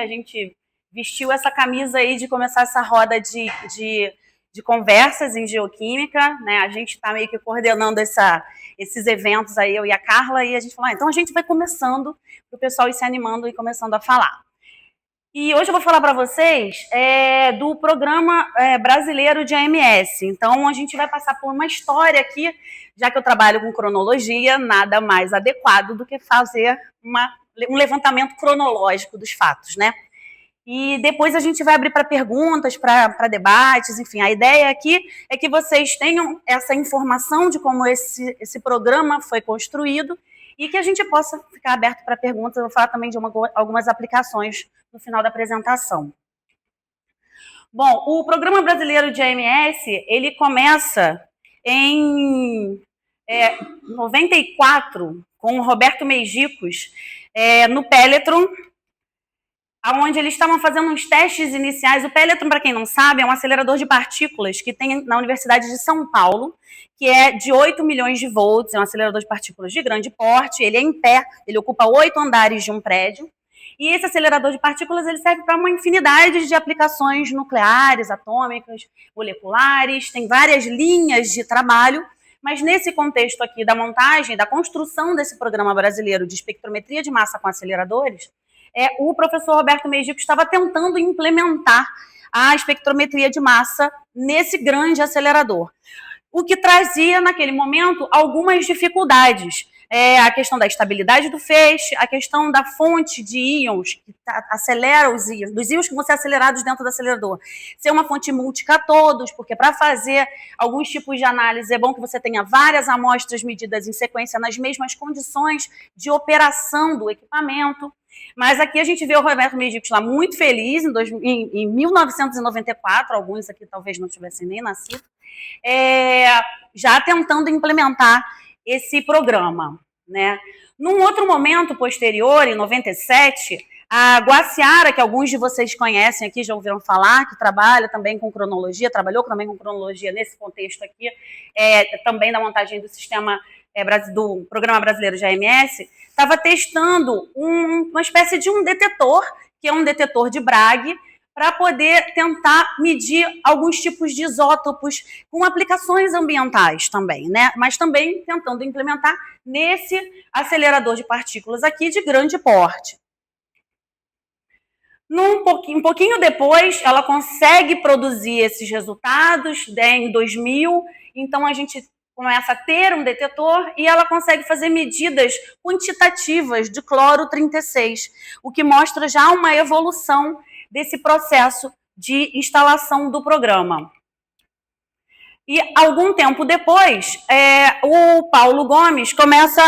A gente vestiu essa camisa aí de começar essa roda de conversas em geoquímica, né? A gente está meio que coordenando esses eventos aí, eu e a Carla, e a gente falou, então a gente vai começando, para o pessoal ir se animando e começando a falar. E hoje eu vou falar para vocês do Programa Brasileiro de AMS. Então, a gente vai passar por uma história aqui, já que eu trabalho com cronologia, nada mais adequado do que fazer um levantamento cronológico dos fatos, né? E depois a gente vai abrir para perguntas, para debates, enfim. A ideia aqui é que vocês tenham essa informação de como esse programa foi construído e que a gente possa ficar aberto para perguntas. Eu vou falar também de algumas aplicações no final da apresentação. Bom, o Programa Brasileiro de AMS, ele começa em 94, com o Roberto Mejicos, no Pelletron, onde eles estavam fazendo uns testes iniciais. O Pelletron, para quem não sabe, é um acelerador de partículas que tem na Universidade de São Paulo, que é de 8 milhões de volts, é um acelerador de partículas de grande porte, ele é em pé, ele ocupa 8 andares de um prédio, e esse acelerador de partículas ele serve para uma infinidade de aplicações nucleares, atômicas, moleculares, tem várias linhas de trabalho, mas nesse contexto aqui da montagem, da construção desse programa brasileiro de espectrometria de massa com aceleradores, o professor Roberto Mejicos estava tentando implementar a espectrometria de massa nesse grande acelerador, o que trazia, naquele momento, algumas dificuldades. A questão da estabilidade do feixe, a questão da fonte de íons, que acelera os íons, dos íons que vão ser acelerados dentro do acelerador. Ser uma fonte multicatodos, porque para fazer alguns tipos de análise é bom que você tenha várias amostras medidas em sequência nas mesmas condições de operação do equipamento. Mas aqui a gente vê o Roberto Mejicos lá muito feliz, em 1994, alguns aqui talvez não tivessem nem nascido, já tentando implementar esse programa, né? Num outro momento posterior, em 97, a Guaciara, que alguns de vocês conhecem aqui, já ouviram falar, que trabalha também com cronologia, trabalhou também com cronologia nesse contexto aqui, também da montagem do sistema do Programa Brasileiro de AMS, estava testando uma espécie de um detetor, que é um detetor de Bragg, para poder tentar medir alguns tipos de isótopos com aplicações ambientais também, né? Mas também tentando implementar nesse acelerador de partículas aqui de grande porte. Um pouquinho depois, ela consegue produzir esses resultados, em 2000, então a gente começa a ter um detetor e ela consegue fazer medidas quantitativas de cloro 36, o que mostra já uma evolução desse processo de instalação do programa. E algum tempo depois, o Paulo Gomes começa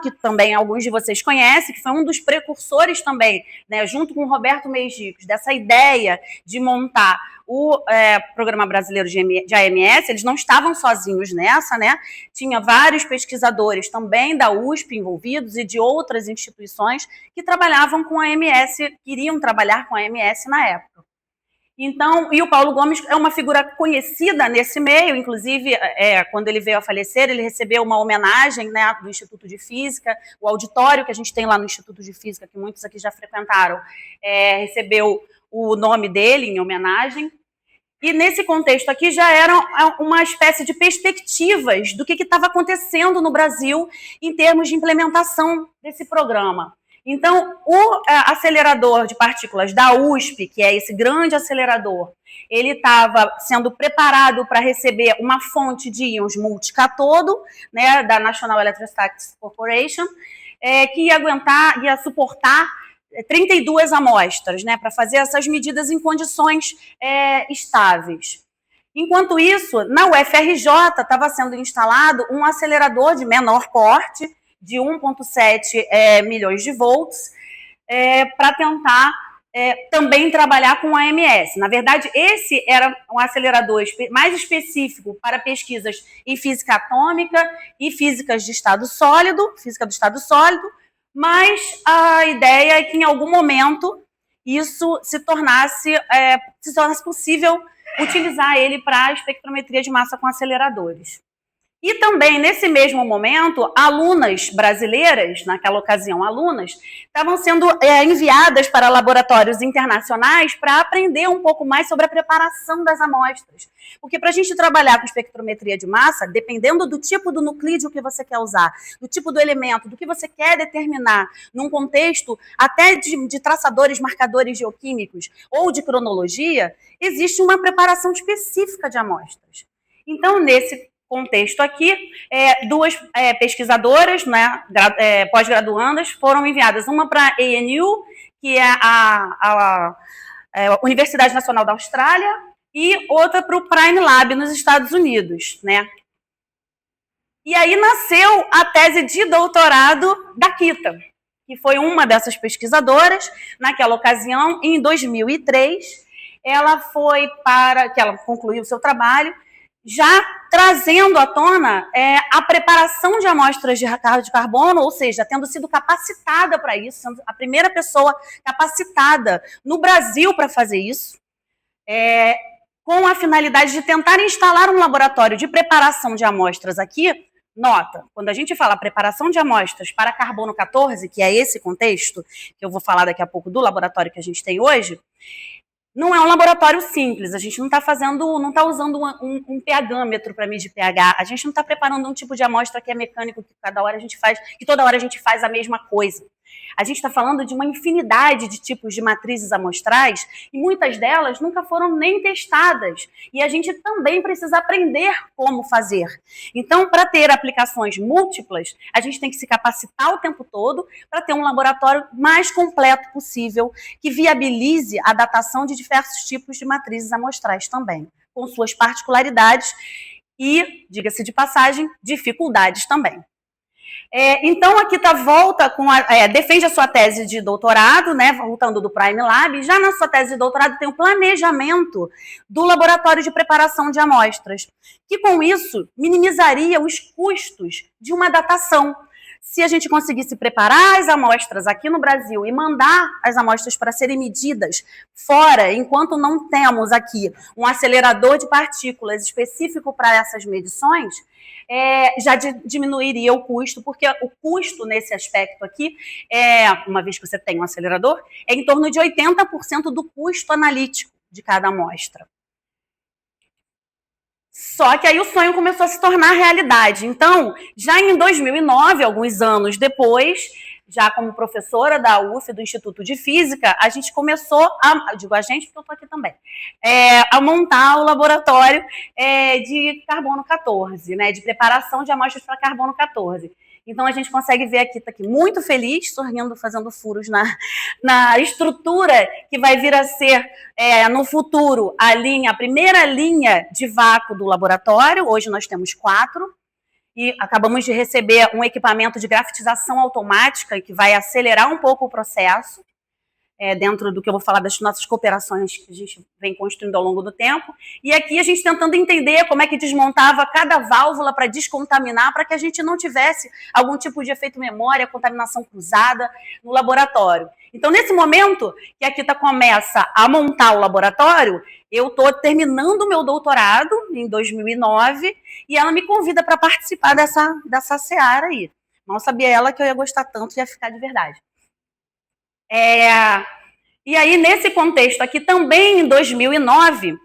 que também alguns de vocês conhecem, que foi um dos precursores também, né, junto com o Roberto Mejicos, dessa ideia de montar o Programa Brasileiro de AMS. Eles não estavam sozinhos nessa, né? Tinha vários pesquisadores também da USP envolvidos e de outras instituições que trabalhavam com a AMS, queriam trabalhar com a AMS na época. Então, e o Paulo Gomes é uma figura conhecida nesse meio, inclusive, quando ele veio a falecer, ele recebeu uma homenagem, né, do Instituto de Física, o auditório que a gente tem lá no Instituto de Física, que muitos aqui já frequentaram, recebeu o nome dele em homenagem. E nesse contexto aqui já era uma espécie de perspectivas do que estava acontecendo no Brasil em termos de implementação desse programa. Então, o acelerador de partículas da USP, que é esse grande acelerador, ele estava sendo preparado para receber uma fonte de íons multicatodo, né, da National Electrostatics Corporation, que ia suportar 32 amostras, né, para fazer essas medidas em condições estáveis. Enquanto isso, na UFRJ estava sendo instalado um acelerador de menor porte, de 1,7 milhões de volts, para tentar também trabalhar com AMS. Na verdade, esse era um acelerador mais específico para pesquisas em física atômica e físicas de estado sólido, física do estado sólido, mas a ideia é que em algum momento isso se tornasse possível utilizar ele para a espectrometria de massa com aceleradores. E também, nesse mesmo momento, alunas brasileiras, naquela ocasião alunas, estavam sendo enviadas para laboratórios internacionais para aprender um pouco mais sobre a preparação das amostras. Porque para a gente trabalhar com espectrometria de massa, dependendo do tipo do nuclídeo que você quer usar, do tipo do elemento, do que você quer determinar, num contexto até de traçadores, marcadores geoquímicos ou de cronologia, existe uma preparação específica de amostras. Então, nesse contexto aqui, duas pesquisadoras, né, pós-graduandas, foram enviadas, uma para a ANU, que é a Universidade Nacional da Austrália, e outra para o Prime Lab, nos Estados Unidos, né? E aí nasceu a tese de doutorado da Kita, que foi uma dessas pesquisadoras. Naquela ocasião, em 2003, ela concluiu o seu trabalho, já trazendo à tona a preparação de amostras de carbono, ou seja, tendo sido capacitada para isso, sendo a primeira pessoa capacitada no Brasil para fazer isso, com a finalidade de tentar instalar um laboratório de preparação de amostras aqui. Nota, quando a gente fala preparação de amostras para carbono 14, que é esse contexto, que eu vou falar daqui a pouco do laboratório que a gente tem hoje, não é um laboratório simples, a gente não está usando um pH-metro para medir pH, a gente não está preparando um tipo de amostra que é mecânico, que toda hora a gente faz a mesma coisa. A gente está falando de uma infinidade de tipos de matrizes amostrais e muitas delas nunca foram nem testadas. E a gente também precisa aprender como fazer. Então, para ter aplicações múltiplas, a gente tem que se capacitar o tempo todo para ter um laboratório mais completo possível, que viabilize a datação de diversos tipos de matrizes amostrais também, com suas particularidades e, diga-se de passagem, dificuldades também. Então, a Kita defende a sua tese de doutorado, né, voltando do Prime Lab, já na sua tese de doutorado tem o planejamento do laboratório de preparação de amostras, que com isso minimizaria os custos de uma datação. Se a gente conseguisse preparar as amostras aqui no Brasil e mandar as amostras para serem medidas fora, enquanto não temos aqui um acelerador de partículas específico para essas medições, já diminuiria o custo, porque o custo nesse aspecto aqui, uma vez que você tem um acelerador, é em torno de 80% do custo analítico de cada amostra. Só que aí o sonho começou a se tornar realidade. Então, já em 2009, alguns anos depois, já como professora da UF, do Instituto de Física, a gente começou digo a gente porque eu estou aqui também, a montar o laboratório de carbono 14, né, de preparação de amostras para carbono 14. Então, a gente consegue ver aqui, está aqui muito feliz, sorrindo, fazendo furos na estrutura que vai vir a ser, no futuro, a primeira linha de vácuo do laboratório. Hoje nós temos 4. E acabamos de receber um equipamento de grafitização automática que vai acelerar um pouco o processo, dentro do que eu vou falar das nossas cooperações que a gente vem construindo ao longo do tempo. E aqui a gente tentando entender como é que desmontava cada válvula para descontaminar, para que a gente não tivesse algum tipo de efeito memória, contaminação cruzada no laboratório. Então, nesse momento que a Kita começa a montar o laboratório, eu estou terminando o meu doutorado em 2009 e ela me convida para participar dessa seara aí. Mal sabia ela que eu ia gostar tanto e ia ficar de verdade. E aí, nesse contexto aqui, também em 2009,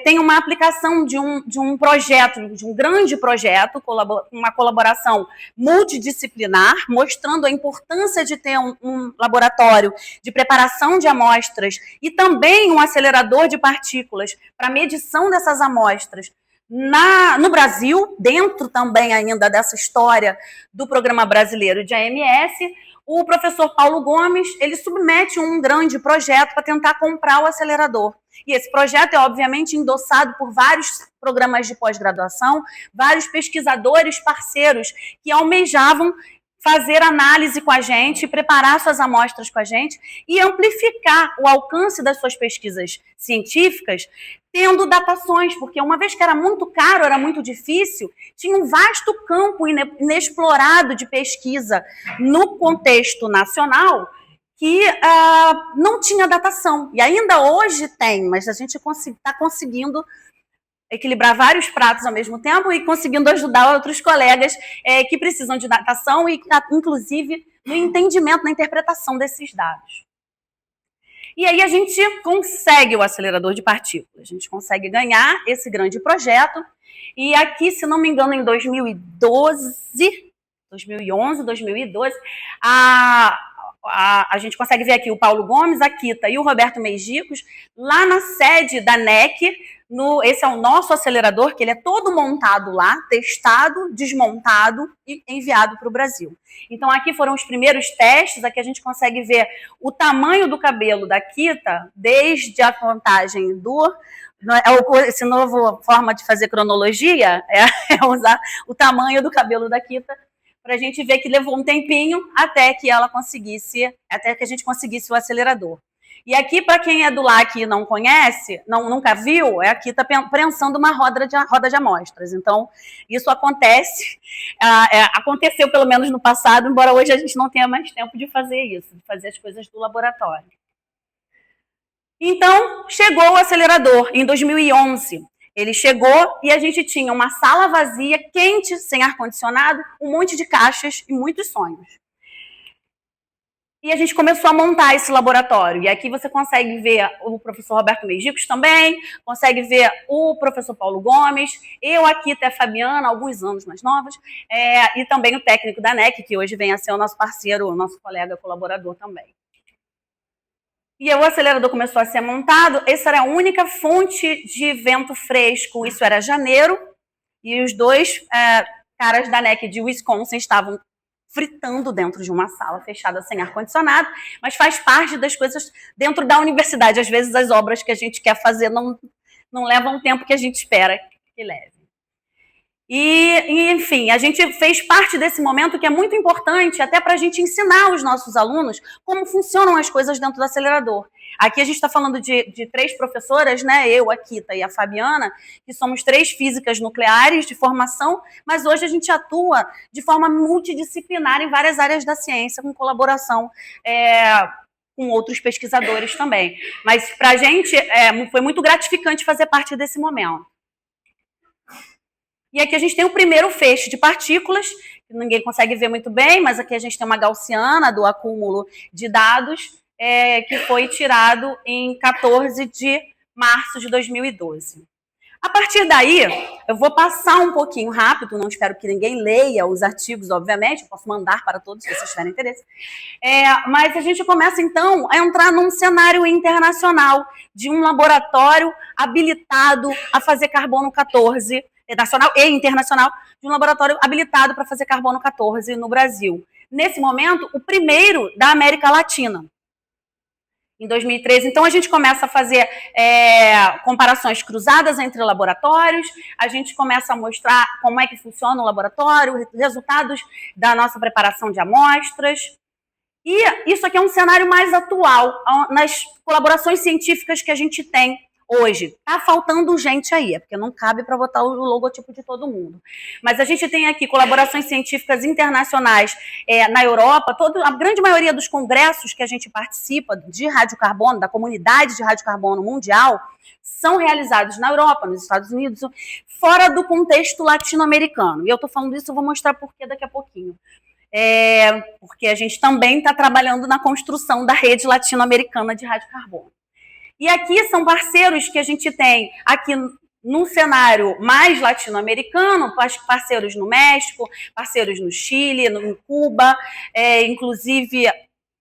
tem uma aplicação de um projeto, de um grande projeto, uma colaboração multidisciplinar, mostrando a importância de ter um laboratório de preparação de amostras e também um acelerador de partículas para medição dessas amostras no Brasil, dentro também ainda dessa história do Programa Brasileiro de AMS. O professor Paulo Gomes, ele submete um grande projeto para tentar comprar o acelerador. E esse projeto é, obviamente, endossado por vários programas de pós-graduação, vários pesquisadores parceiros que almejavam fazer análise com a gente, preparar suas amostras com a gente e amplificar o alcance das suas pesquisas científicas, tendo datações, porque uma vez que era muito caro, era muito difícil, tinha um vasto campo inexplorado de pesquisa no contexto nacional que não tinha datação. E ainda hoje tem, mas a gente está conseguindo equilibrar vários pratos ao mesmo tempo e conseguindo ajudar outros colegas que precisam de datação e, inclusive, no entendimento, na interpretação desses dados. E aí a gente consegue o acelerador de partículas, a gente consegue ganhar esse grande projeto. E aqui, se não me engano, em 2011, a gente consegue ver aqui o Paulo Gomes, a Kita e o Roberto Meijicos, lá na sede da NEC. Esse é o nosso acelerador, que ele é todo montado lá, testado, desmontado e enviado para o Brasil. Então, aqui foram os primeiros testes, aqui a gente consegue ver o tamanho do cabelo da Kita, desde a contagem essa nova forma de fazer cronologia, é usar o tamanho do cabelo da Kita, para a gente ver que levou um tempinho até que a gente conseguisse o acelerador. E aqui, para quem é do LAC e não conhece, nunca viu, aqui está prensando uma roda de amostras. Então, isso acontece, aconteceu pelo menos no passado, embora hoje a gente não tenha mais tempo de fazer isso, de fazer as coisas do laboratório. Então, chegou o acelerador em 2011. Ele chegou e a gente tinha uma sala vazia, quente, sem ar-condicionado, um monte de caixas e muitos sonhos. E a gente começou a montar esse laboratório. E aqui você consegue ver o professor Roberto Meijicos também, consegue ver o professor Paulo Gomes, eu aqui até a Fabiana, alguns anos mais novos, e também o técnico da NEC, que hoje vem a ser o nosso parceiro, o nosso colega colaborador também. E aí o acelerador começou a ser montado, essa era a única fonte de vento fresco, isso era janeiro, e os dois caras da NEC de Wisconsin estavam fritando dentro de uma sala fechada sem ar-condicionado, mas faz parte das coisas dentro da universidade. Às vezes as obras que a gente quer fazer não levam o tempo que a gente espera que leve. E, enfim, a gente fez parte desse momento que é muito importante até para a gente ensinar os nossos alunos como funcionam as coisas dentro do acelerador. Aqui a gente está falando de 3 professoras, né? Eu, a Kita e a Fabiana, que somos 3 físicas nucleares de formação, mas hoje a gente atua de forma multidisciplinar em várias áreas da ciência, com colaboração com outros pesquisadores também. Mas para a gente foi muito gratificante fazer parte desse momento. E aqui a gente tem o primeiro feixe de partículas, que ninguém consegue ver muito bem, mas aqui a gente tem uma gaussiana do acúmulo de dados, que foi tirado em 14 de março de 2012. A partir daí, eu vou passar um pouquinho rápido, não espero que ninguém leia os artigos, obviamente, eu posso mandar para todos se vocês tiverem interesse, mas a gente começa então a entrar num cenário internacional de um laboratório habilitado a fazer carbono 14, nacional e internacional, de um laboratório habilitado para fazer carbono 14 no Brasil. Nesse momento, o primeiro da América Latina, em 2013. Então, a gente começa a fazer comparações cruzadas entre laboratórios, a gente começa a mostrar como é que funciona o laboratório, resultados da nossa preparação de amostras. E isso aqui é um cenário mais atual, nas colaborações científicas que a gente tem hoje. Tá faltando gente aí, porque não cabe para botar o logotipo de todo mundo. Mas a gente tem aqui colaborações científicas internacionais na Europa, a grande maioria dos congressos que a gente participa de radiocarbono, da comunidade de radiocarbono mundial, são realizados na Europa, nos Estados Unidos, fora do contexto latino-americano. E eu estou falando isso, eu vou mostrar por que daqui a pouquinho. Porque a gente também está trabalhando na construção da rede latino-americana de radiocarbono. E aqui são parceiros que a gente tem aqui no cenário mais latino-americano, parceiros no México, parceiros no Chile, em Cuba, inclusive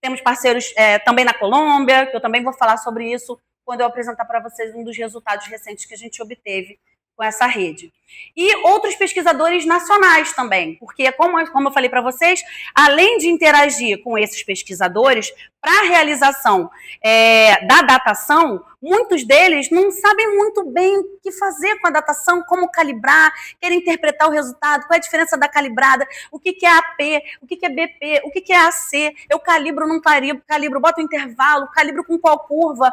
temos parceiros também na Colômbia, que eu também vou falar sobre isso quando eu apresentar para vocês um dos resultados recentes que a gente obteve com essa rede. E outros pesquisadores nacionais também, porque, como eu falei para vocês, além de interagir com esses pesquisadores para a realização da datação, muitos deles não sabem muito bem o que fazer com a datação, como calibrar, querem interpretar o resultado, qual é a diferença da calibrada, o que é AP, o que é BP, o que é AC, eu calibro, não calibro, boto um intervalo, calibro com qual curva.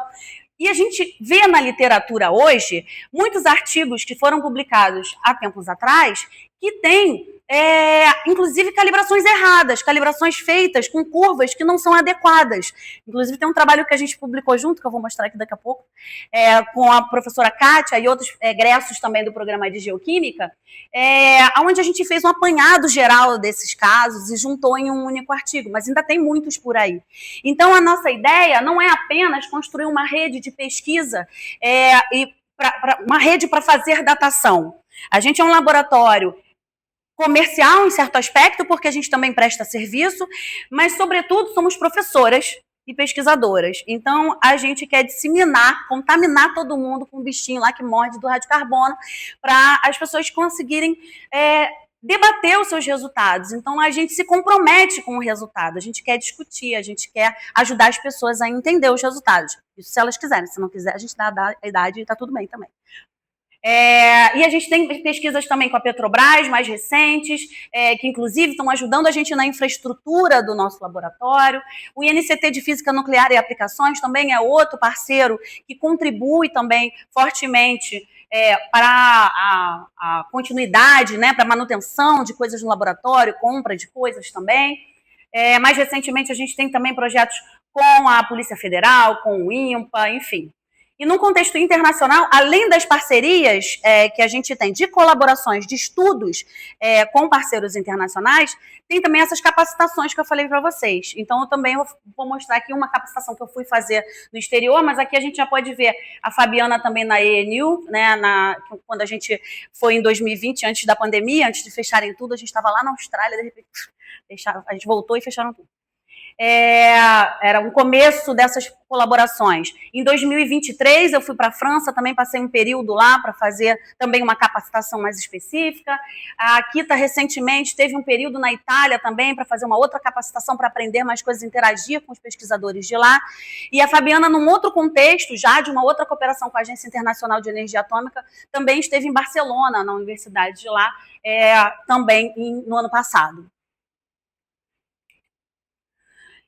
E a gente vê na literatura hoje muitos artigos que foram publicados há tempos atrás que têm inclusive calibrações erradas, calibrações feitas com curvas que não são adequadas. Inclusive tem um trabalho que a gente publicou junto, que eu vou mostrar aqui daqui a pouco, com a professora Kátia e outros egressos também do programa de Geoquímica, onde a gente fez um apanhado geral desses casos e juntou em um único artigo, mas ainda tem muitos por aí. Então a nossa ideia não é apenas construir uma rede de pesquisa uma rede para fazer datação. A gente é um laboratório comercial em certo aspecto, porque a gente também presta serviço, mas, sobretudo, somos professoras e pesquisadoras. Então, a gente quer disseminar, contaminar todo mundo com um bichinho lá que morde do radiocarbono, para as pessoas conseguirem debater os seus resultados. Então, a gente se compromete com o resultado, a gente quer discutir, a gente quer ajudar as pessoas a entender os resultados. Isso se elas quiserem, se não quiser, a gente dá a idade e está tudo bem também. E a gente tem pesquisas também com a Petrobras, mais recentes, que inclusive estão ajudando a gente na infraestrutura do nosso laboratório. O INCT de Física Nuclear e Aplicações também é outro parceiro que contribui também fortemente para a continuidade, né, para a manutenção de coisas no laboratório, compra de coisas também. Mais recentemente a gente tem também projetos com a Polícia Federal, com o INPA, enfim. E num contexto internacional, além das parcerias que a gente tem de colaborações, de estudos com parceiros internacionais, tem também essas capacitações que eu falei para vocês. Então, eu também vou mostrar aqui uma capacitação que eu fui fazer no exterior, mas aqui a gente já pode ver a Fabiana também na ENU, né, quando a gente foi em 2020, antes da pandemia, antes de fecharem tudo, a gente estava lá na Austrália, de repente a gente voltou e fecharam tudo. Era um começo dessas colaborações. Em 2023 eu fui para a França, também passei um período lá para fazer também uma capacitação mais específica. A Kita recentemente teve um período na Itália também para fazer uma outra capacitação para aprender mais coisas, interagir com os pesquisadores de lá. E a Fabiana, num outro contexto, já de uma outra cooperação com a Agência Internacional de Energia Atômica, também esteve em Barcelona, na universidade de lá, também no ano passado.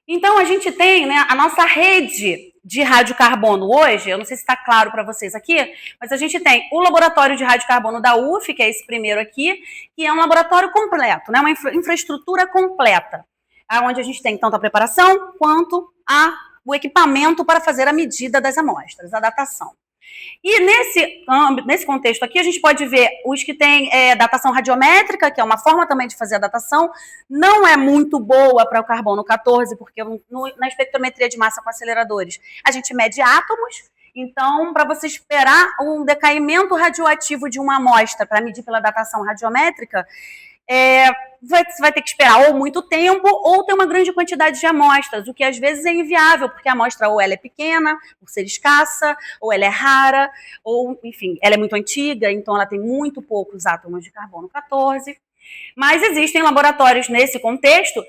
Então, a gente tem, né, a nossa rede de radiocarbono hoje, eu não sei se está claro para vocês aqui, mas a gente tem o laboratório de radiocarbono da UF, que é esse primeiro aqui, que é um laboratório completo, né, uma infraestrutura completa, onde a gente tem tanto a preparação quanto o equipamento para fazer a medida das amostras, a datação. E nesse contexto aqui, a gente pode ver os que têm datação radiométrica, que é uma forma também de fazer a datação, não é muito boa para o carbono 14, porque na espectrometria de massa com aceleradores, a gente mede átomos, então, para você esperar um decaimento radioativo de uma amostra para medir pela datação radiométrica, você vai ter que esperar ou muito tempo ou ter uma grande quantidade de amostras, o que às vezes é inviável, porque a amostra ou ela é pequena, por ser escassa, ou ela é rara, ou, enfim, ela é muito antiga, então ela tem muito poucos átomos de carbono 14. Mas existem laboratórios nesse contexto,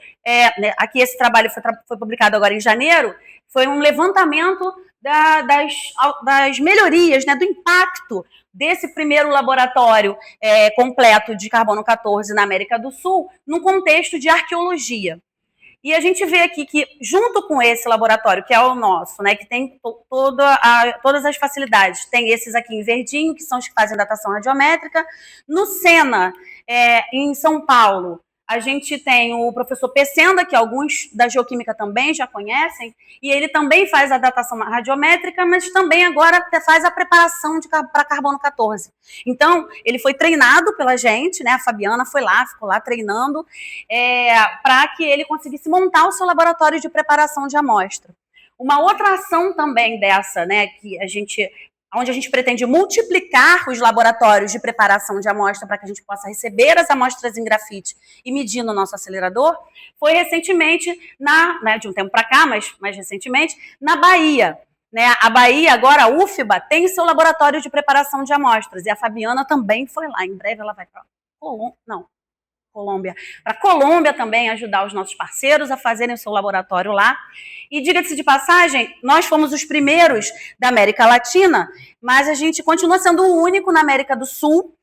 aqui esse trabalho foi publicado agora em janeiro, foi um levantamento das melhorias, né, do impacto desse primeiro laboratório completo de carbono 14 na América do Sul, num contexto de arqueologia. E a gente vê aqui que, junto com esse laboratório, que é o nosso, né, que tem todas as facilidades, tem esses aqui em verdinho, que são os que fazem datação radiométrica. No SENA, em São Paulo, a gente tem o professor Pecenda, que alguns da Geoquímica também já conhecem, e ele também faz a datação radiométrica, mas também agora faz a preparação para carbono 14. Então, ele foi treinado pela gente, né? A Fabiana foi lá, ficou lá treinando, para que ele conseguisse montar o seu laboratório de preparação de amostra. Uma outra ação também dessa, né, onde a gente pretende multiplicar os laboratórios de preparação de amostra para que a gente possa receber as amostras em grafite e medir no nosso acelerador, foi recentemente, de um tempo para cá, mas mais recentemente, na Bahia. Né? A Bahia, agora a UFBA, tem seu laboratório de preparação de amostras, e a Fabiana também foi lá. Em breve ela vai para Colômbia. Para a Colômbia também ajudar os nossos parceiros a fazerem o seu laboratório lá. E diga-se de passagem, nós fomos os primeiros da América Latina, mas a gente continua sendo o único na América do Sul,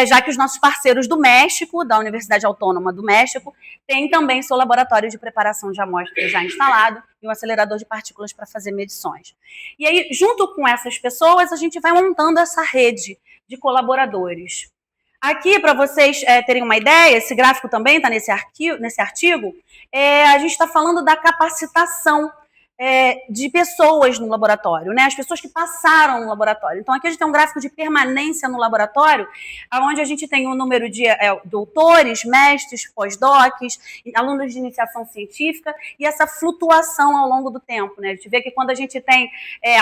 já que os nossos parceiros do México, da Universidade Autônoma do México, têm também seu laboratório de preparação de amostras já instalado e um acelerador de partículas para fazer medições. E aí, junto com essas pessoas, a gente vai montando essa rede de colaboradores. Aqui, para vocês terem uma ideia, esse gráfico também está nesse artigo, a gente está falando da capacitação de pessoas no laboratório, né? As pessoas que passaram no laboratório. Então, aqui a gente tem um gráfico de permanência no laboratório, onde a gente tem um número de doutores, mestres, pós-docs, alunos de iniciação científica e essa flutuação ao longo do tempo, né? A gente vê que quando a gente tem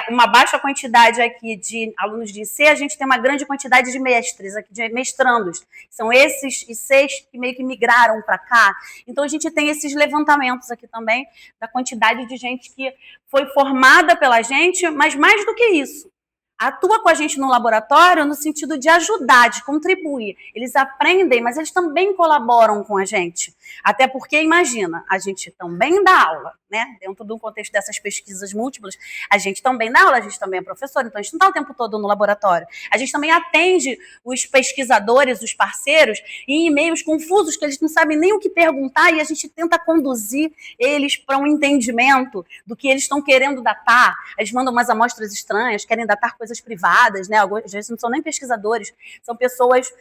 uma baixa quantidade aqui de alunos de IC, a gente tem uma grande quantidade de mestres, aqui, de mestrandos. São esses ICs que meio que migraram para cá. Então, a gente tem esses levantamentos aqui também da quantidade de gente que foi formada pela gente, mas mais do que isso, atua com a gente no laboratório no sentido de ajudar, de contribuir. Eles aprendem, mas eles também colaboram com a gente. Até porque, imagina, a gente também dá aula, né? Dentro do contexto dessas pesquisas múltiplas, a gente também dá aula, a gente também é professor, então a gente não está o tempo todo no laboratório. A gente também atende os pesquisadores, os parceiros, em e-mails confusos que eles não sabem nem o que perguntar e a gente tenta conduzir eles para um entendimento do que eles estão querendo datar. Eles mandam umas amostras estranhas, querem datar coisas privadas, né? Às vezes não são nem pesquisadores, são pessoas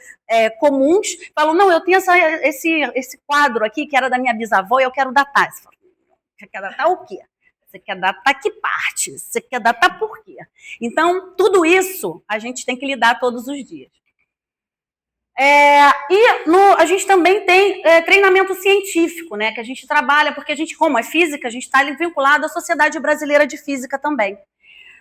comuns, falam, não, eu tenho esse quadro aqui que era da minha bisavó e eu quero datar. Você quer datar o quê? Você quer datar que parte? Você quer datar por quê? Então, tudo isso a gente tem que lidar todos os dias. A gente também tem treinamento científico, né? Que a gente trabalha, porque a gente, como é física, a gente está vinculado à Sociedade Brasileira de Física também.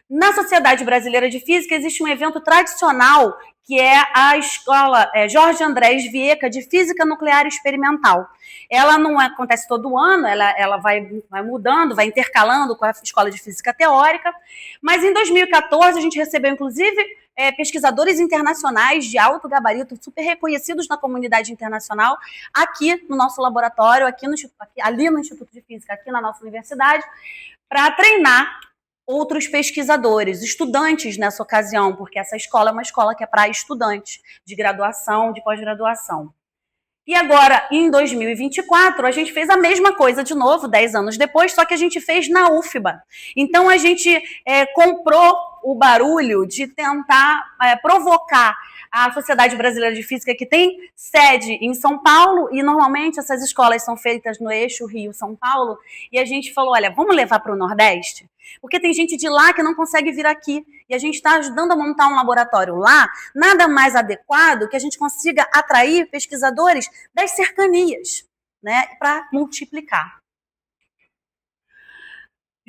Na Sociedade Brasileira de Física existe um evento tradicional que é a escola Jorge Andrés Vieca de Física Nuclear Experimental. Ela não acontece todo ano, ela vai mudando, vai intercalando com a Escola de Física Teórica, mas em 2014 a gente recebeu, inclusive, pesquisadores internacionais de alto gabarito, super reconhecidos na comunidade internacional, aqui no nosso laboratório, ali no Instituto de Física, aqui na nossa universidade, para treinar outros pesquisadores, estudantes nessa ocasião, porque essa escola é uma escola que é para estudantes de graduação, de pós-graduação. E agora, em 2024, a gente fez a mesma coisa de novo, 10 anos depois, só que a gente fez na UFBA. Então, a gente comprou o barulho de tentar provocar a Sociedade Brasileira de Física, que tem sede em São Paulo, e normalmente essas escolas são feitas no eixo Rio-São Paulo, e a gente falou, olha, vamos levar para o Nordeste? Porque tem gente de lá que não consegue vir aqui, e a gente está ajudando a montar um laboratório lá, nada mais adequado que a gente consiga atrair pesquisadores das cercanias, né, para multiplicar.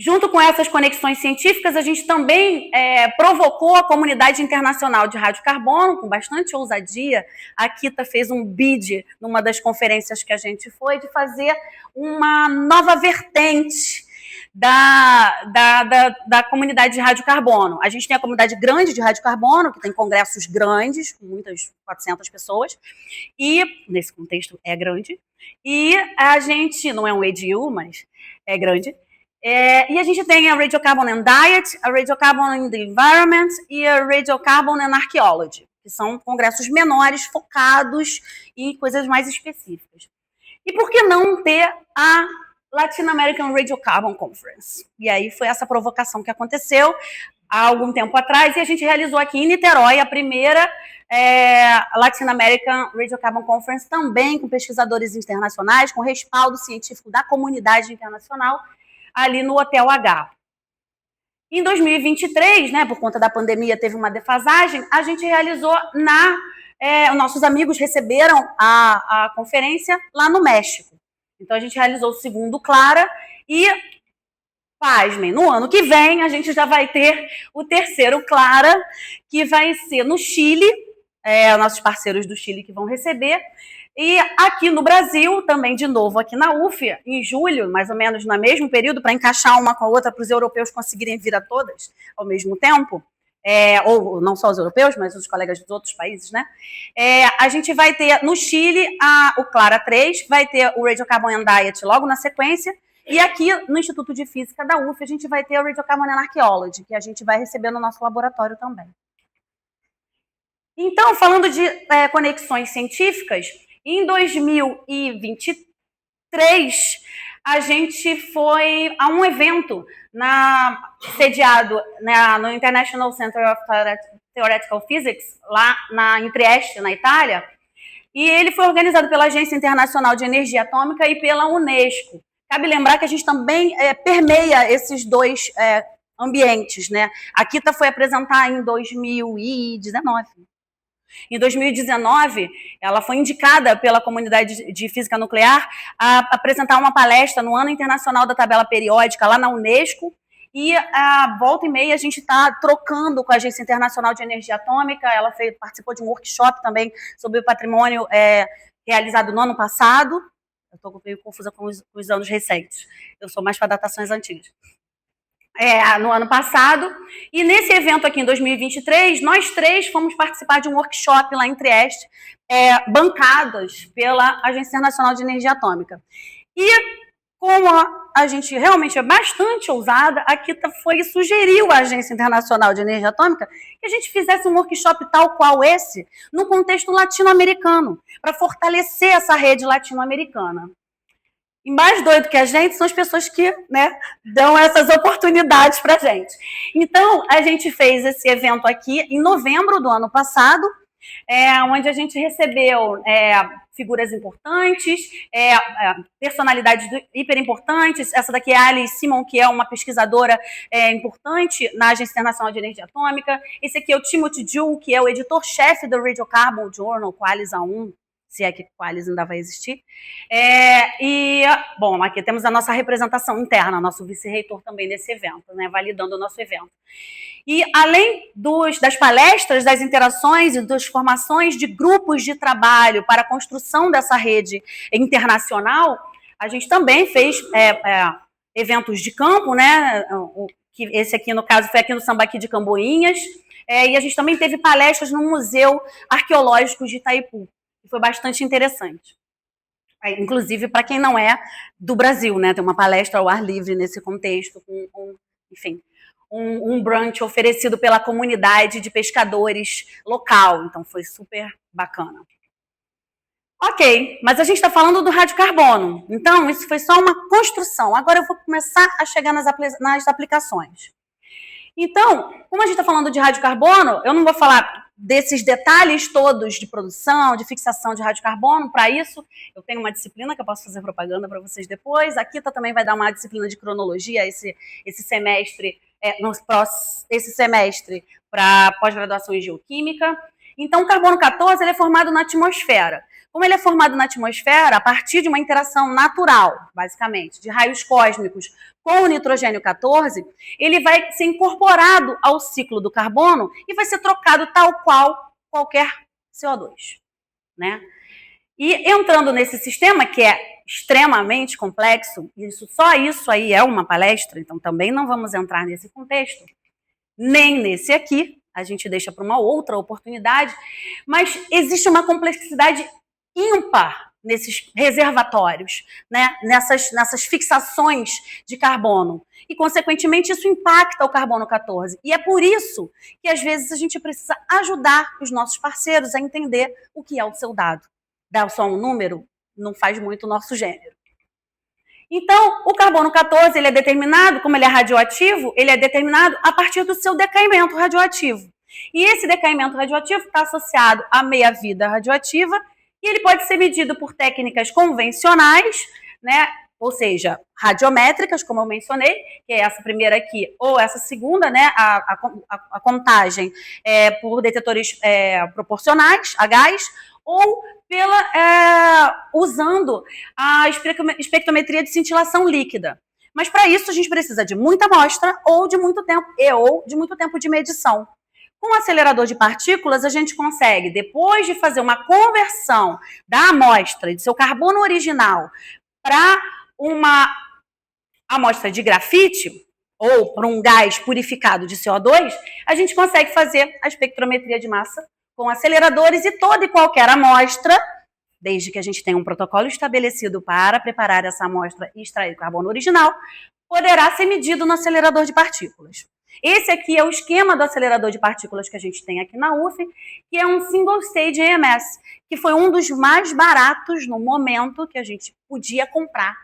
Junto com essas conexões científicas, a gente também provocou a comunidade internacional de radiocarbono, com bastante ousadia. A Kita fez um bid numa das conferências que a gente foi, de fazer uma nova vertente da comunidade de radiocarbono. A gente tem a comunidade grande de radiocarbono, que tem congressos grandes, com muitas 400 pessoas, e nesse contexto é grande, e a gente, não é um EDU, mas é grande, e a gente tem a Radiocarbon and Diet, a Radiocarbon in the Environment e a Radiocarbon and Archaeology, que são congressos menores, focados em coisas mais específicas. E por que não ter a Latin American Radiocarbon Conference? E aí foi essa provocação que aconteceu há algum tempo atrás, e a gente realizou aqui em Niterói a primeira Latin American Radiocarbon Conference, também com pesquisadores internacionais, com respaldo científico da comunidade internacional, ali no Hotel H. Em 2023, né, por conta da pandemia, teve uma defasagem, a gente realizou nossos amigos receberam a conferência lá no México. Então, a gente realizou o segundo Clara e, pasmem, no ano que vem a gente já vai ter o terceiro Clara, que vai ser no Chile, nossos parceiros do Chile que vão receber, e aqui no Brasil, também de novo aqui na UF, em julho, mais ou menos no mesmo período, para encaixar uma com a outra, para os europeus conseguirem vir a todas ao mesmo tempo, ou não só os europeus, mas os colegas dos outros países, né? A gente vai ter no Chile o Clara 3, vai ter o Radiocarbon and Diet logo na sequência, e aqui no Instituto de Física da UF a gente vai ter o Radiocarbon and Archaeology, que a gente vai receber no nosso laboratório também. Então, falando de conexões científicas, em 2023, a gente foi a um evento sediado no International Center of Theoretical Physics, lá em Trieste, na Itália, E ele foi organizado pela Agência Internacional de Energia Atômica e pela Unesco. Cabe lembrar que a gente também permeia esses dois ambientes, né? A KITA foi apresentar em 2019. Em 2019, ela foi indicada pela comunidade de física nuclear a apresentar uma palestra no Ano Internacional da Tabela Periódica lá na Unesco. E a volta e meia a gente está trocando com a Agência Internacional de Energia Atômica. Ela participou de um workshop também sobre o patrimônio realizado no ano passado. Eu estou meio confusa com os anos recentes. Eu sou mais para datações antigas. No ano passado. E nesse evento aqui em 2023, nós três fomos participar de um workshop lá em Trieste, bancadas pela Agência Internacional de Energia Atômica. E como a gente realmente é bastante ousada, a KITA foi e sugeriu à Agência Internacional de Energia Atômica que a gente fizesse um workshop tal qual esse, no contexto latino-americano, para fortalecer essa rede latino-americana. E mais doido que a gente são as pessoas que, né, dão essas oportunidades para a gente. Então, a gente fez esse evento aqui em novembro do ano passado, onde a gente recebeu figuras importantes, personalidades hiper importantes. Essa daqui é a Alice Simon, que é uma pesquisadora importante na Agência Internacional de Energia Atômica. Esse aqui é o Timothy Jewell, que é o editor-chefe do Radiocarbon Journal, Qualis A1, se é que Qualis ainda vai existir. Bom, aqui temos a nossa representação interna, nosso vice-reitor também desse evento, né, validando o nosso evento. E além das palestras, das interações e das formações de grupos de trabalho para a construção dessa rede internacional, a gente também fez eventos de campo, né? Esse aqui, no caso, foi aqui no Sambaqui de Camboinhas, e a gente também teve palestras no Museu Arqueológico de Itaipu, que foi bastante interessante. Inclusive para quem não é do Brasil, né? Tem uma palestra ao ar livre nesse contexto, enfim, um brunch oferecido pela comunidade de pescadores local, então foi super bacana. Ok, mas a gente está falando do radiocarbono, então isso foi só uma construção. Agora eu vou começar a chegar nas aplicações. Então, como a gente está falando de radiocarbono, eu não vou falar desses detalhes todos de produção, de fixação de radiocarbono. Para isso, eu tenho uma disciplina que eu posso fazer propaganda para vocês depois. A KITA também vai dar uma disciplina de cronologia esse semestre, esse semestre para pós-graduação em geoquímica. Então, o carbono 14 ele é formado na atmosfera. Como ele é formado na atmosfera, a partir de uma interação natural, basicamente, de raios cósmicos com o nitrogênio 14, ele vai ser incorporado ao ciclo do carbono e vai ser trocado tal qual qualquer CO2, né? E entrando nesse sistema, que é extremamente complexo, só isso aí é uma palestra, então também não vamos entrar nesse contexto, nem nesse aqui, a gente deixa para uma outra oportunidade, mas existe uma complexidade ímpar nesses reservatórios, né? nessas fixações de carbono. E, consequentemente, isso impacta o carbono 14. E é por isso que, às vezes, a gente precisa ajudar os nossos parceiros a entender o que é o seu dado. Dar só um número não faz muito o nosso gênero. Então, o carbono 14 ele é determinado, como ele é radioativo, ele é determinado a partir do seu decaimento radioativo. E esse decaimento radioativo está associado à meia-vida radioativa e ele pode ser medido por técnicas convencionais, né? Ou seja, radiométricas, como eu mencionei, que é essa primeira aqui, ou essa segunda, né? A contagem por detetores proporcionais a gás, ou usando a espectrometria de cintilação líquida. Mas para isso a gente precisa de muita amostra ou de muito tempo de medição. Com o acelerador de partículas, a gente consegue, depois de fazer uma conversão da amostra, de seu carbono original, para uma amostra de grafite, ou para um gás purificado de CO2, a gente consegue fazer a espectrometria de massa com aceleradores e toda e qualquer amostra, desde que a gente tenha um protocolo estabelecido para preparar essa amostra e extrair o carbono original, poderá ser medido no acelerador de partículas. Esse aqui é o esquema do acelerador de partículas que a gente tem aqui na UF, que é um Single Stage EMS, que foi um dos mais baratos no momento que a gente podia comprar,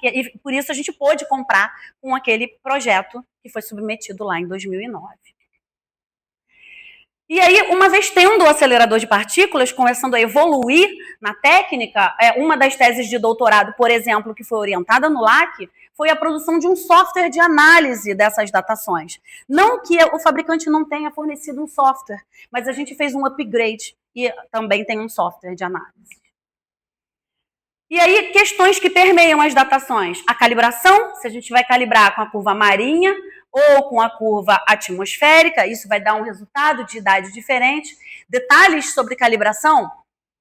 e por isso a gente pôde comprar com aquele projeto que foi submetido lá em 2009. E aí, uma vez tendo o acelerador de partículas, começando a evoluir na técnica, uma das teses de doutorado, por exemplo, que foi orientada no LAC, foi a produção de um software de análise dessas datações. Não que o fabricante não tenha fornecido um software, mas a gente fez um upgrade e também tem um software de análise. E aí, questões que permeiam as datações. A calibração, se a gente vai calibrar com a curva marinha ou com a curva atmosférica, isso vai dar um resultado de idade diferente. Detalhes sobre calibração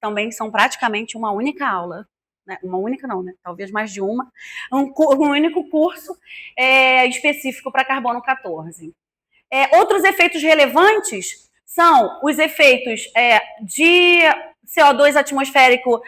também são praticamente uma única aula. Né? Uma única não, né? Talvez mais de uma. Um único curso específico para carbono 14. Outros efeitos relevantes são os efeitos de CO2 atmosférico,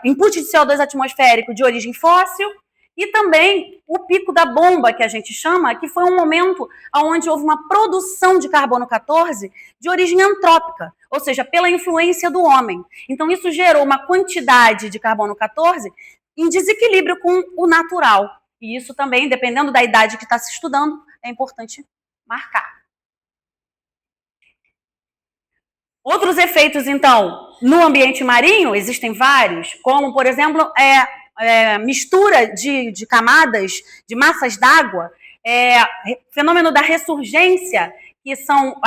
input de CO2 atmosférico de origem fóssil, e também o pico da bomba, que a gente chama, que foi um momento onde houve uma produção de carbono 14 de origem antrópica, ou seja, pela influência do homem. Então, isso gerou uma quantidade de carbono 14 em desequilíbrio com o natural. E isso também, dependendo da idade que está se estudando, é importante marcar. Outros efeitos, então, no ambiente marinho, existem vários, como, por exemplo, mistura de camadas, de massas d'água, fenômeno da ressurgência, que são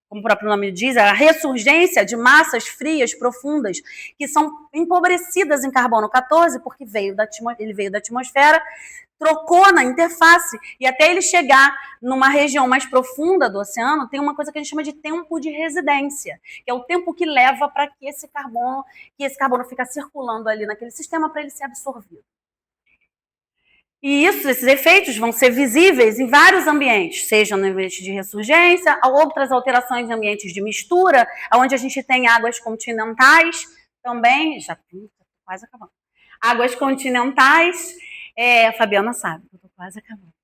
como o próprio nome diz, a ressurgência de massas frias profundas, que são empobrecidas em carbono 14, porque ele veio da atmosfera, trocou na interface, e até ele chegar numa região mais profunda do oceano, tem uma coisa que a gente chama de tempo de residência, que é o tempo que leva para que esse carbono fica circulando ali naquele sistema para ele ser absorvido. E esses efeitos vão ser visíveis em vários ambientes, seja no ambiente de ressurgência, outras alterações em ambientes de mistura, onde a gente tem águas continentais também, já estou quase acabando. Águas continentais, a Fabiana sabe, eu estou quase acabando.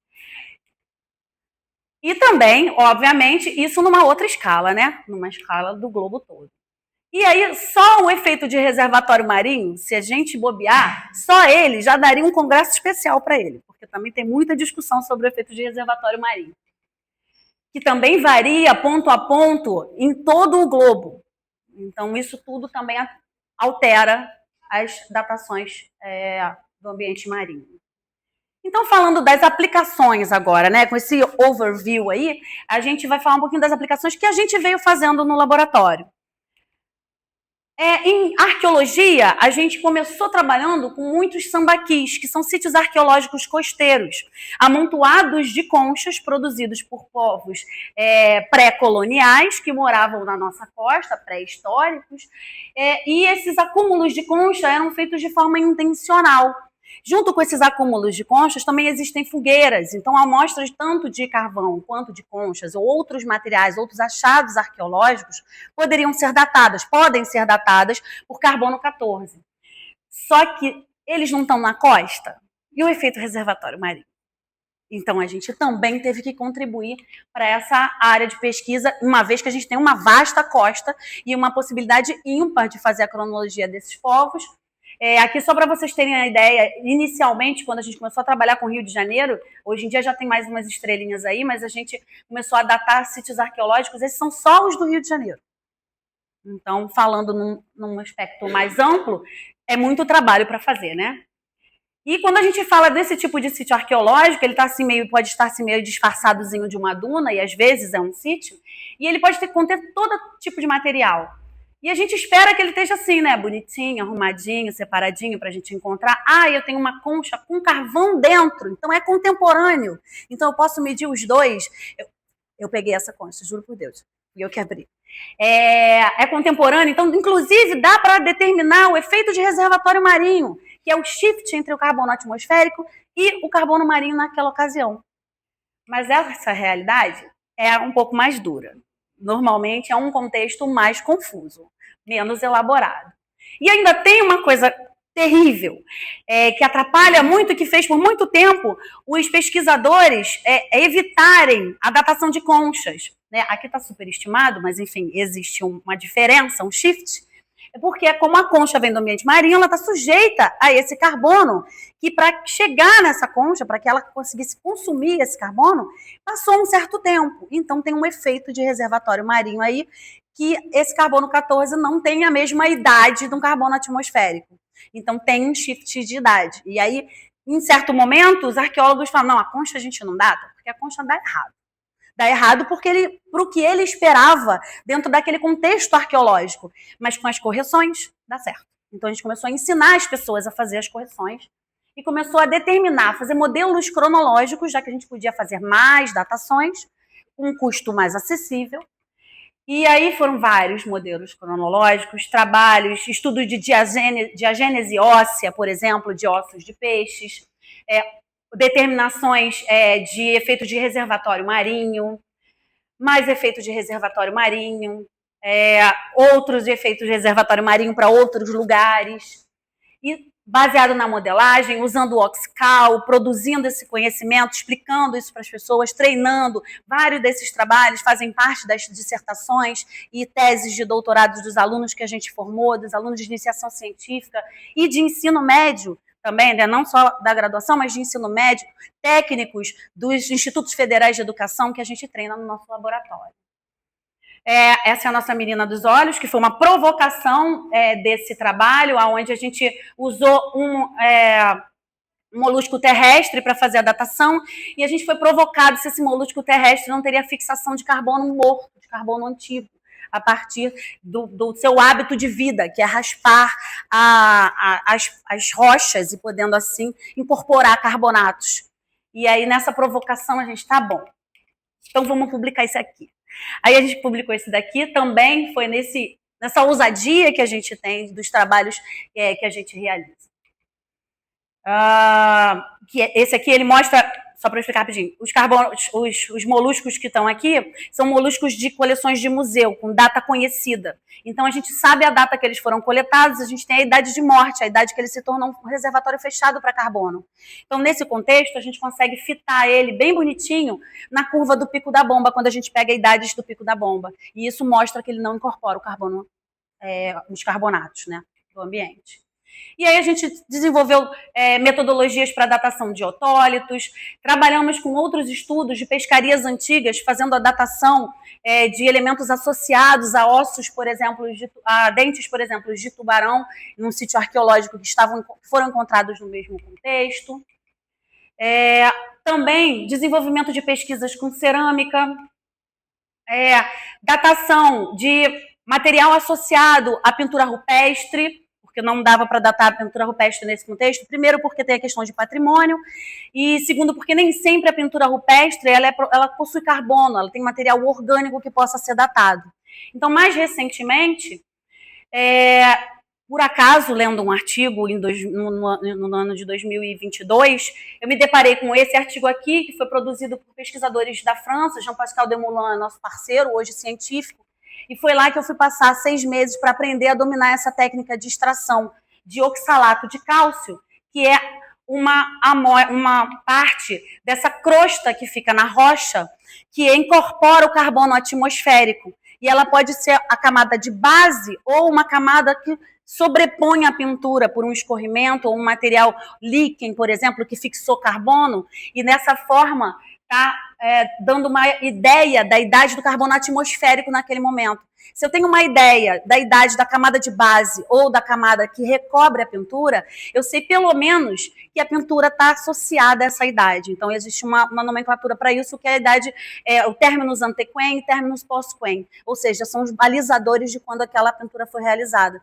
E também, obviamente, isso numa outra escala, né? Numa escala do globo todo. E aí, só o efeito de reservatório marinho, se a gente bobear, só ele já daria um congresso especial para ele, porque também tem muita discussão sobre o efeito de reservatório marinho, que também varia ponto a ponto em todo o globo. Então, isso tudo também altera as datações do ambiente marinho. Então, falando das aplicações agora, né, com esse overview aí, a gente vai falar um pouquinho das aplicações que a gente veio fazendo no laboratório. Em arqueologia, a gente começou trabalhando com muitos sambaquis, que são sítios arqueológicos costeiros, amontoados de conchas produzidos por povos pré-coloniais que moravam na nossa costa, pré-históricos, e esses acúmulos de concha eram feitos de forma intencional. Junto com esses acúmulos de conchas também existem fogueiras, então amostras tanto de carvão quanto de conchas ou outros materiais, outros achados arqueológicos podem ser datadas por carbono 14. Só que eles não estão na costa. E o efeito reservatório marinho? Então a gente também teve que contribuir para essa área de pesquisa, uma vez que a gente tem uma vasta costa e uma possibilidade ímpar de fazer a cronologia desses povos. Aqui, só para vocês terem a ideia, inicialmente, quando a gente começou a trabalhar com o Rio de Janeiro, hoje em dia já tem mais umas estrelinhas aí, mas a gente começou a datar sítios arqueológicos, esses são só os do Rio de Janeiro. Então, falando num aspecto mais amplo, é muito trabalho para fazer, né? E quando a gente fala desse tipo de sítio arqueológico, ele pode estar assim meio disfarçadozinho de uma duna, e às vezes é um sítio, e ele pode conter todo tipo de material. E a gente espera que ele esteja assim, né? Bonitinho, arrumadinho, separadinho para a gente encontrar. Eu tenho uma concha com carvão dentro, então é contemporâneo. Então eu posso medir os dois. Eu peguei essa concha, juro por Deus. E eu que abri. É contemporâneo, então inclusive dá para determinar o efeito de reservatório marinho, que é o shift entre o carbono atmosférico e o carbono marinho naquela ocasião. Mas essa realidade é um pouco mais dura. Normalmente é um contexto mais confuso, menos elaborado. E ainda tem uma coisa terrível, que atrapalha muito, que fez por muito tempo os pesquisadores evitarem a datação de conchas. Aqui está superestimado, mas enfim, existe uma diferença, um shift, É porque, como a concha vem do ambiente marinho, ela está sujeita a esse carbono, que para chegar nessa concha, para que ela conseguisse consumir esse carbono, passou um certo tempo. Então tem um efeito de reservatório marinho aí, que esse carbono 14 não tem a mesma idade de um carbono atmosférico. Então tem um shift de idade. E aí, em certo momento, os arqueólogos falam, não, a concha a gente não data, porque a concha dá errado. Dá errado porque para o que ele esperava dentro daquele contexto arqueológico. Mas com as correções, dá certo. Então a gente começou a ensinar as pessoas a fazer as correções e começou a determinar, fazer modelos cronológicos, já que a gente podia fazer mais datações, com um custo mais acessível. E aí foram vários modelos cronológicos, trabalhos, estudos de diagênese óssea, por exemplo, de ossos de peixes, determinações de efeito de reservatório marinho, mais efeito de reservatório marinho, outros efeitos de reservatório marinho para outros lugares. E baseado na modelagem, usando o Oxcal, produzindo esse conhecimento, explicando isso para as pessoas, treinando. Vários desses trabalhos fazem parte das dissertações e teses de doutorado dos alunos que a gente formou, dos alunos de iniciação científica e de ensino médio também, né? Não só da graduação, mas de ensino médio, técnicos dos institutos federais de educação que a gente treina no nosso laboratório. Essa é a nossa menina dos olhos, que foi uma provocação desse trabalho, onde a gente usou um molusco terrestre para fazer a datação, e a gente foi provocado se esse molusco terrestre não teria fixação de carbono morto, de carbono antigo, a partir do seu hábito de vida, que é raspar as rochas e podendo, assim, incorporar carbonatos. E aí, nessa provocação, a gente, tá bom, então vamos publicar isso aqui. Aí a gente publicou esse daqui, também foi nessa ousadia que a gente tem dos trabalhos que a gente realiza. Esse aqui, ele mostra, só para explicar rapidinho, os moluscos que estão aqui são moluscos de coleções de museu, com data conhecida. Então a gente sabe a data que eles foram coletados, a gente tem a idade de morte, a idade que ele se tornou um reservatório fechado para carbono. Então, nesse contexto, a gente consegue fitar ele bem bonitinho na curva do pico da bomba, quando a gente pega a idade do pico da bomba. E isso mostra que ele não incorpora o carbono, os carbonatos, né, do ambiente. E aí a gente desenvolveu metodologias para datação de otólitos, trabalhamos com outros estudos de pescarias antigas, fazendo a datação de elementos associados a ossos, por exemplo, a dentes, por exemplo, de tubarão, num sítio arqueológico que foram encontrados no mesmo contexto. Também desenvolvimento de pesquisas com cerâmica, datação de material associado à pintura rupestre, porque não dava para datar a pintura rupestre nesse contexto. Primeiro, porque tem a questão de patrimônio, e segundo, porque nem sempre a pintura rupestre ela possui carbono, ela tem material orgânico que possa ser datado. Então, mais recentemente, por acaso, lendo um artigo no ano de 2022, eu me deparei com esse artigo aqui, que foi produzido por pesquisadores da França. Jean-Pascal Demoulin é nosso parceiro, hoje científico, e foi lá que eu fui passar 6 meses para aprender a dominar essa técnica de extração de oxalato de cálcio, que é uma parte dessa crosta que fica na rocha, que incorpora o carbono atmosférico. E ela pode ser a camada de base ou uma camada que sobrepõe a pintura por um escorrimento ou um material líquen, por exemplo, que fixou carbono, e nessa forma está dando uma ideia da idade do carbono atmosférico naquele momento. Se eu tenho uma ideia da idade da camada de base ou da camada que recobre a pintura, eu sei pelo menos que a pintura está associada a essa idade. Então, existe uma nomenclatura para isso, que é a idade, o terminus ante-quem e terminus post-quem. Ou seja, são os balizadores de quando aquela pintura foi realizada.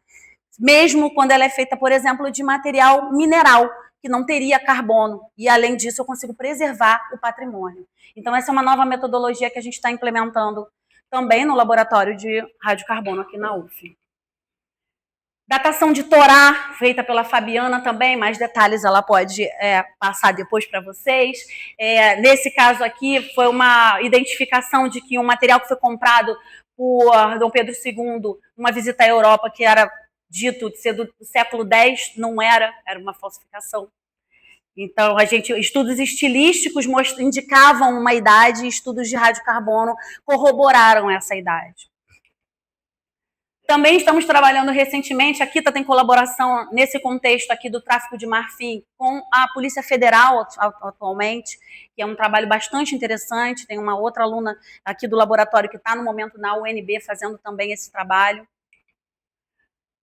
Mesmo quando ela é feita, por exemplo, de material mineral, que não teria carbono, e além disso eu consigo preservar o patrimônio. Então essa é uma nova metodologia que a gente está implementando também no laboratório de radiocarbono aqui na UF. Datação de Torá, feita pela Fabiana também, mais detalhes ela pode passar depois para vocês. Nesse caso aqui foi uma identificação de que um material que foi comprado por Dom Pedro II, uma visita à Europa, que era dito de ser do século X, não era uma falsificação. Então, estudos estilísticos indicavam uma idade, e estudos de radiocarbono corroboraram essa idade. Também estamos trabalhando recentemente, a Kita tem colaboração nesse contexto aqui do tráfico de marfim com a Polícia Federal atualmente, que é um trabalho bastante interessante. Tem uma outra aluna aqui do laboratório que está no momento na UNB fazendo também esse trabalho.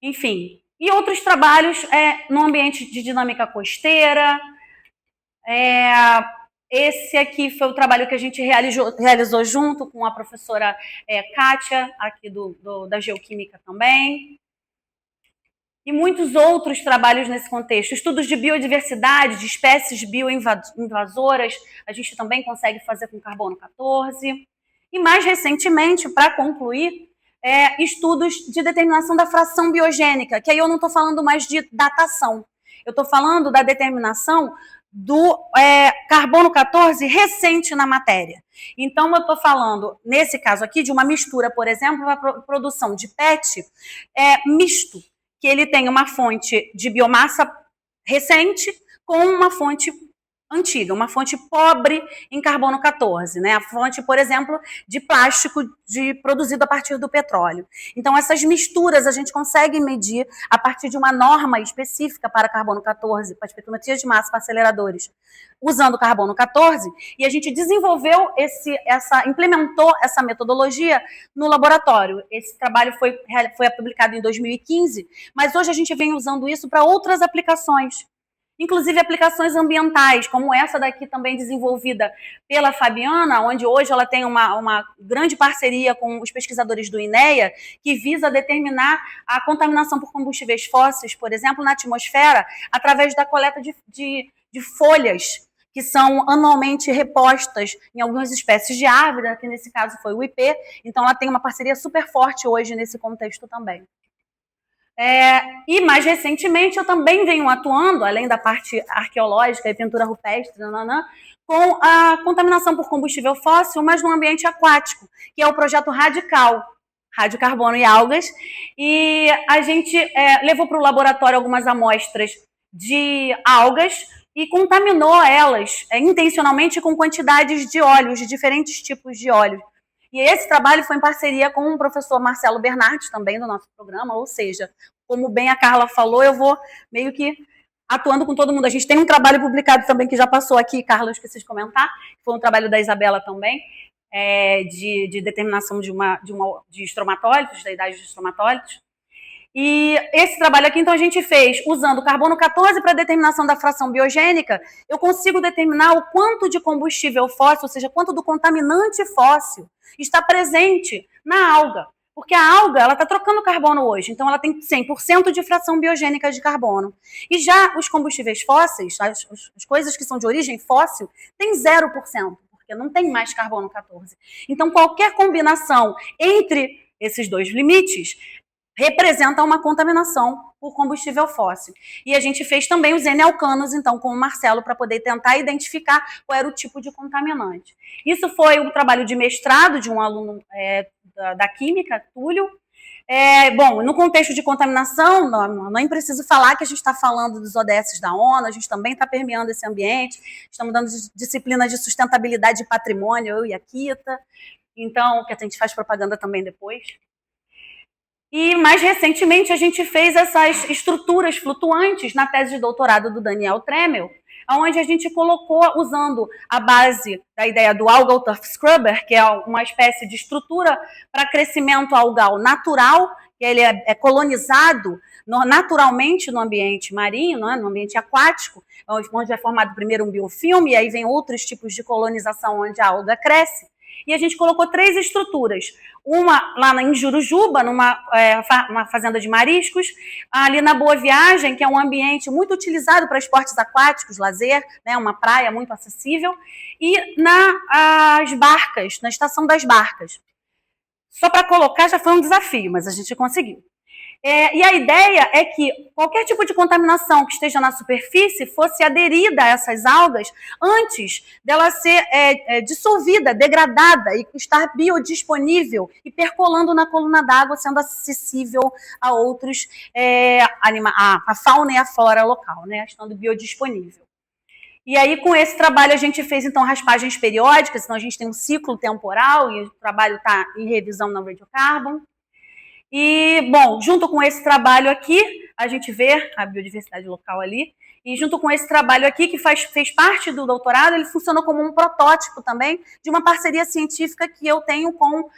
Enfim, e outros trabalhos no ambiente de dinâmica costeira. Esse aqui foi o trabalho que a gente realizou junto com a professora Kátia, aqui da Geoquímica também. E muitos outros trabalhos nesse contexto. Estudos de biodiversidade, de espécies bioinvasoras, a gente também consegue fazer com carbono 14. E mais recentemente, para concluir, estudos de determinação da fração biogênica, que aí eu não estou falando mais de datação, eu estou falando da determinação do carbono 14 recente na matéria. Então, eu estou falando, nesse caso aqui, de uma mistura, por exemplo, a produção de PET misto, que ele tem uma fonte de biomassa recente com uma fonte antiga, uma fonte pobre em carbono 14, né? A fonte, por exemplo, de plástico produzido a partir do petróleo. Então, essas misturas a gente consegue medir a partir de uma norma específica para carbono 14, para espectrometria de massa para aceleradores, usando carbono 14, e a gente desenvolveu implementou essa metodologia no laboratório. Esse trabalho foi publicado em 2015, mas hoje a gente vem usando isso para outras aplicações, inclusive aplicações ambientais, como essa daqui também desenvolvida pela Fabiana, onde hoje ela tem uma grande parceria com os pesquisadores do INEA, que visa determinar a contaminação por combustíveis fósseis, por exemplo, na atmosfera, através da coleta de folhas, que são anualmente repostas em algumas espécies de árvore, que nesse caso foi o IP, então ela tem uma parceria super forte hoje nesse contexto também. E mais recentemente eu também venho atuando, além da parte arqueológica e pintura rupestre, com a contaminação por combustível fóssil, mas no ambiente aquático, que é o projeto Radical, Radiocarbono e Algas, e a gente levou para o laboratório algumas amostras de algas e contaminou elas intencionalmente com quantidades de óleos, de diferentes tipos de óleos. E esse trabalho foi em parceria com o professor Marcelo Bernardi, também do nosso programa, ou seja, como bem a Carla falou, eu vou meio que atuando com todo mundo. A gente tem um trabalho publicado também que já passou aqui, Carla, eu esqueci de comentar, foi um trabalho da Isabela também, de determinação de estromatólitos, da idade de estromatólitos. E esse trabalho aqui, então, a gente fez usando carbono 14 para determinação da fração biogênica. Eu consigo determinar o quanto de combustível fóssil, ou seja, quanto do contaminante fóssil está presente na alga. Porque a alga, ela está trocando carbono hoje, então ela tem 100% de fração biogênica de carbono. E já os combustíveis fósseis, as coisas que são de origem fóssil, tem 0%, porque não tem mais carbono 14. Então, qualquer combinação entre esses dois limites representa uma contaminação por combustível fóssil. E a gente fez também os N-alcanos, então, com o Marcelo, para poder tentar identificar qual era o tipo de contaminante. Isso foi um trabalho de mestrado de um aluno da Química, Túlio. Bom, no contexto de contaminação, nem preciso falar que a gente está falando dos ODS da ONU, a gente também está permeando esse ambiente, estamos dando disciplinas de sustentabilidade de patrimônio, eu e a Kita, então, que a gente faz propaganda também depois. E, mais recentemente, a gente fez essas estruturas flutuantes na tese de doutorado do Daniel Tremel, onde a gente colocou, usando a base da ideia do algal turf scrubber, que é uma espécie de estrutura para crescimento algal natural, que ele é colonizado naturalmente no ambiente marinho, no ambiente aquático, onde é formado primeiro um biofilme, e aí vem outros tipos de colonização onde a alga cresce. E a gente colocou 3 estruturas. Uma lá em Jurujuba, numa fazenda de mariscos, ali na Boa Viagem, que é um ambiente muito utilizado para esportes aquáticos, lazer, né, uma praia muito acessível, e nas barcas, na Estação das Barcas. Só para colocar já foi um desafio, mas a gente conseguiu. E a ideia é que qualquer tipo de contaminação que esteja na superfície fosse aderida a essas algas antes dela ser dissolvida, degradada e estar biodisponível e percolando na coluna d'água, sendo acessível a outros, a fauna e a flora local, né, estando biodisponível. E aí, com esse trabalho, a gente fez, então, raspagens periódicas, então a gente tem um ciclo temporal e o trabalho está em revisão na Radiocarbon. E, bom, junto com esse trabalho aqui, a gente vê a biodiversidade local ali, e junto com esse trabalho aqui, que fez parte do doutorado, ele funciona como um protótipo também de uma parceria científica que eu tenho com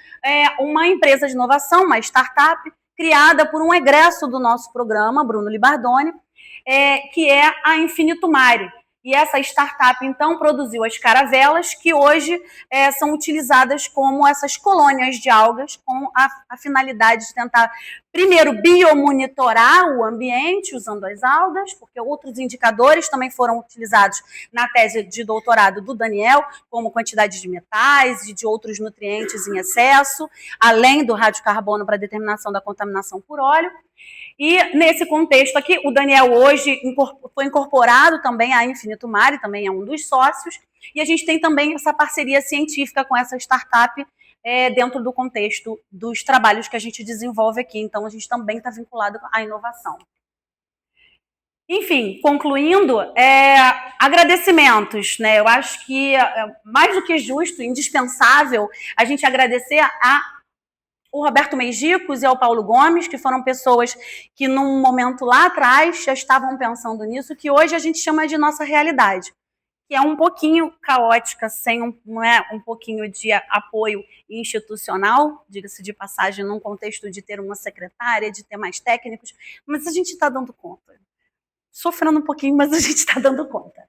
uma empresa de inovação, uma startup, criada por um egresso do nosso programa, Bruno Libardoni, que é a Infinito Mare. E essa startup, então, produziu as caravelas, que hoje são utilizadas como essas colônias de algas, com a finalidade de tentar, primeiro, biomonitorar o ambiente usando as algas, porque outros indicadores também foram utilizados na tese de doutorado do Daniel, como quantidade de metais e de outros nutrientes em excesso, além do radiocarbono para determinação da contaminação por óleo. E nesse contexto aqui, o Daniel hoje foi incorporado também à Infinito Mare, também é um dos sócios, e a gente tem também essa parceria científica com essa startup dentro do contexto dos trabalhos que a gente desenvolve aqui. Então, a gente também está vinculado à inovação. Enfim, concluindo, agradecimentos, né? Eu acho que mais do que justo, indispensável, a gente agradecer o Roberto Meijicos e ao Paulo Gomes, que foram pessoas que num momento lá atrás já estavam pensando nisso, que hoje a gente chama de nossa realidade, que é um pouquinho caótica, sem um pouquinho de apoio institucional, diga-se de passagem, num contexto de ter uma secretária, de ter mais técnicos, mas a gente está dando conta. Sofrendo um pouquinho, mas a gente está dando conta.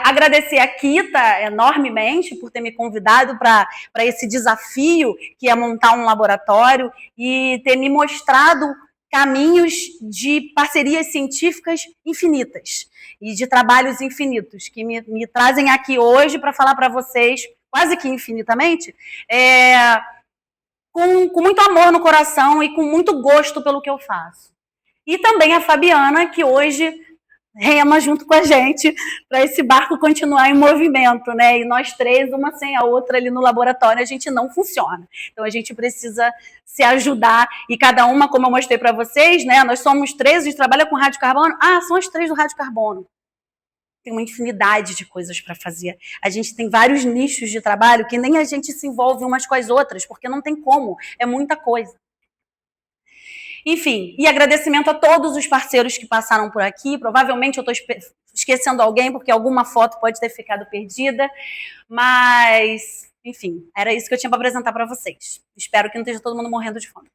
Agradecer a Kita enormemente por ter me convidado para esse desafio que é montar um laboratório e ter me mostrado caminhos de parcerias científicas infinitas e de trabalhos infinitos que me trazem aqui hoje para falar para vocês, quase que infinitamente, com muito amor no coração e com muito gosto pelo que eu faço. E também a Fabiana, que hoje rema junto com a gente para esse barco continuar em movimento, né? E nós três, uma sem a outra ali no laboratório, a gente não funciona. Então a gente precisa se ajudar e cada uma, como eu mostrei para vocês, né? Nós somos três, a gente trabalha com radiocarbono. São as três do radiocarbono. Tem uma infinidade de coisas para fazer. A gente tem vários nichos de trabalho que nem a gente se envolve umas com as outras, porque não tem como, é muita coisa. Enfim, e agradecimento a todos os parceiros que passaram por aqui. Provavelmente eu estou esquecendo alguém, porque alguma foto pode ter ficado perdida. Mas, enfim, era isso que eu tinha para apresentar para vocês. Espero que não esteja todo mundo morrendo de fome.